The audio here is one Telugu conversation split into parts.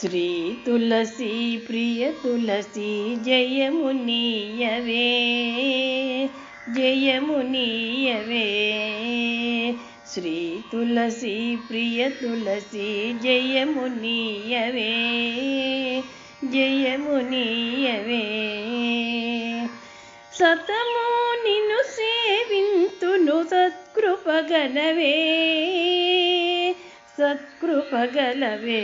శ్రీ తులసి ప్రియ తులసి జయమునీయవే జయమునీయవే శ్రీ తులసి ప్రియ తులసి జయమునీయవే జయమునీయవే సతము నిన్ను సేవింతును సత్కృపగలవే సత్కృపగలవే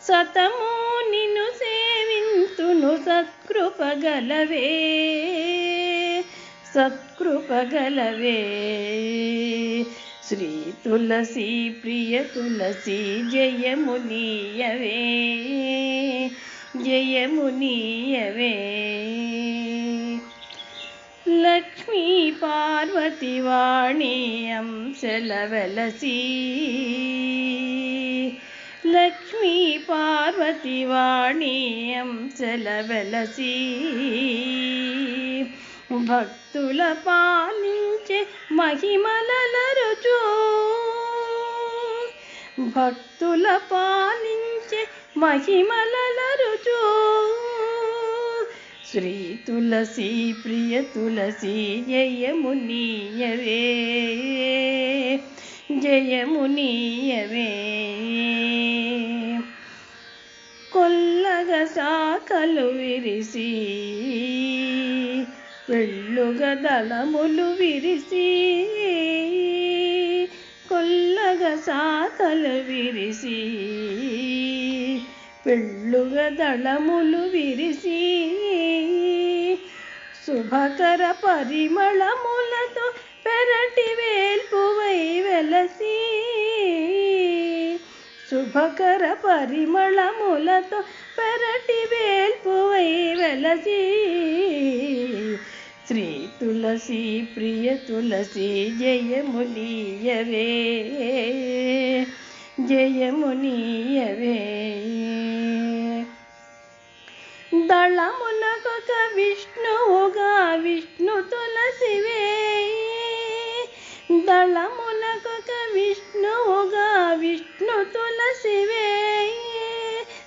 సతము నిన్ను సేవింతును సత్కృపగలవే సత్కృపగలవే శ్రీ తులసి ప్రియ తులసి జయమునీయవే జయమునీయవే లక్ష్మీ పార్వతి వాణి అంశల వెలసి లక్ష్మీ పార్వతి వాణి అంశల వెలసి భక్తుల పాలించే మహిమలరుచు భక్తుల పాలించే మహిమలరుచు శ్రీ తులసి ప్రియ తులసి జయమునీయవే జయమునీయవే కొల్లగ శాఖలు విరిసి పెళ్ళుగ దళములు విరిసి కొల్లగ శాఖలు విరిసి పెళ్ళుగ దళములు విరిసి శుభకర పరిమళములతో పెరటి వేల్పువై వెలసి శుభకర పరిమళములతో పెరటి వేల్పువై వెలసి శ్రీ తులసి ప్రియ తులసి జయమునీయవే జయమునీయవే దళమునకొక విష్ణువుగా విష్ణు తులసివే దళమునకొక విష్ణువుగా విష్ణు తులసివే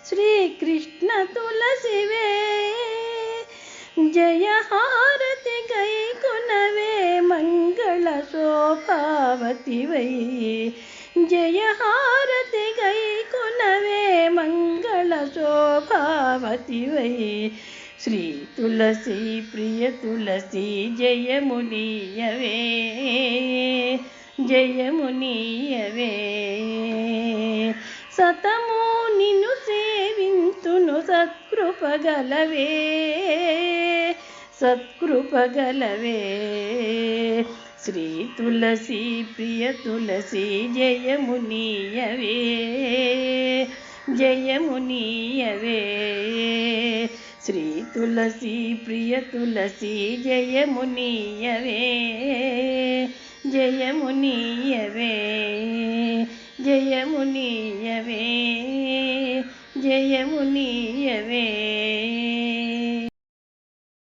శ్రీకృష్ణ తులసివే జయ హారతి గైకొనవే మంగళ శోభావతివై జయ హారతి గైకొనవే మంగళ శోభావతివై శ్రీ తులసి ప్రియ తులసి జయమునీయవే జయమునీయవే సతము నిన్ను సేవింతును సత్కృపగలవే సత్కృపగలవే శ్రీ తులసి ప్రియ తులసి జయమునీయవే జయమునీయవే శ్రీ తులసి ప్రియ తులసి జయమునీయవే జయమునీయవే జయమునీయవే జయమునీయవే